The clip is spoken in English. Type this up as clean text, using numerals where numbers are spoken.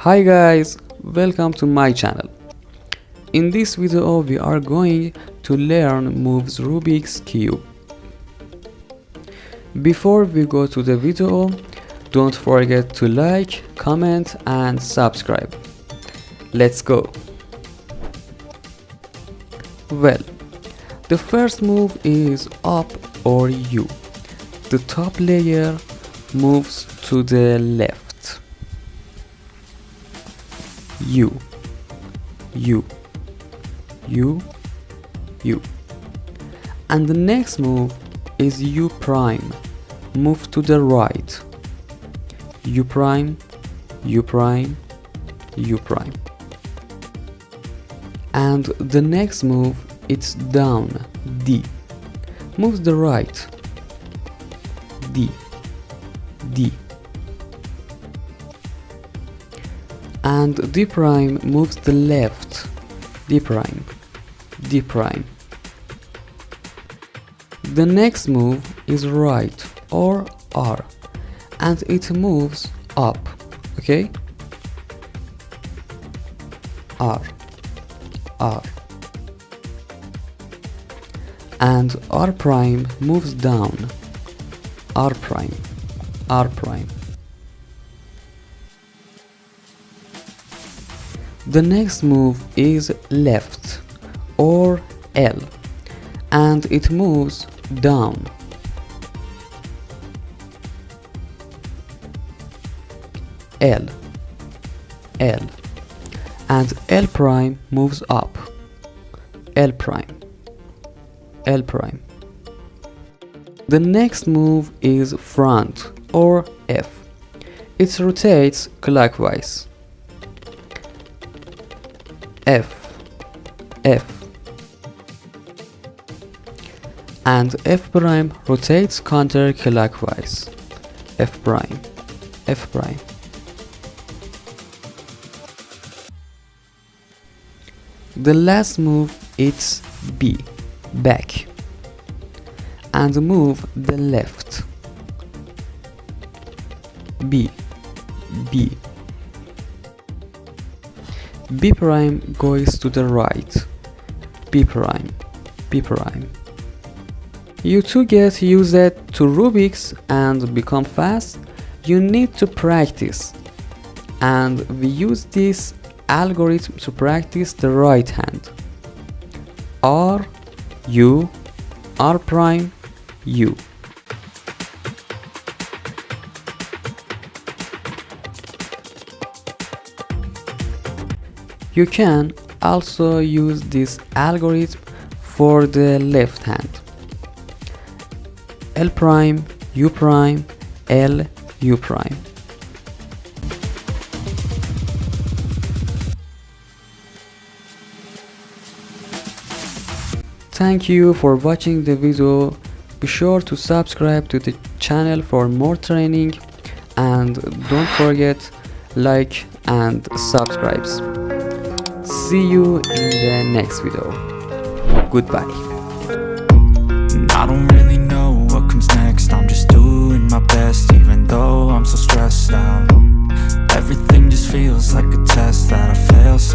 Hi guys, welcome to my channel. In this video we are going to learn moves Rubik's Cube. Before we go to the video, don't forget to like, comment and subscribe. Let's go. Well, the first move is up or U. The top layer moves to the left. U, U, U, U. And the next move is U prime. Move to the right. U prime, U prime, U prime. And the next move it's down, D. Moves the right. D, D. And D prime moves the left. D prime, D prime. The next move is right or R, and it moves up. Okay? R, R. And R prime moves down. R prime, R prime. The next move is left or L, and it moves down. L, L. And L prime moves up. L prime, L prime. The next move is front or F. It rotates clockwise. F, F. And F prime rotates counterclockwise. F prime, F prime. The last move is B, back, and move the left. B, B. B prime goes to the right. B prime, B prime. To get used to Rubik's and become fast, you need to practice. And we use this algorithm to practice the right hand. R, U, R prime, U. You can also use this algorithm for the left hand. L prime, U prime, L, U prime. Thank you for watching the video. Be sure to subscribe to the channel for more training, and don't forget like and subscribes. See you in the next video. Goodbye. I don't really know what comes next. I'm just doing my best, even though I'm so stressed out. Everything just feels like a test that I fail so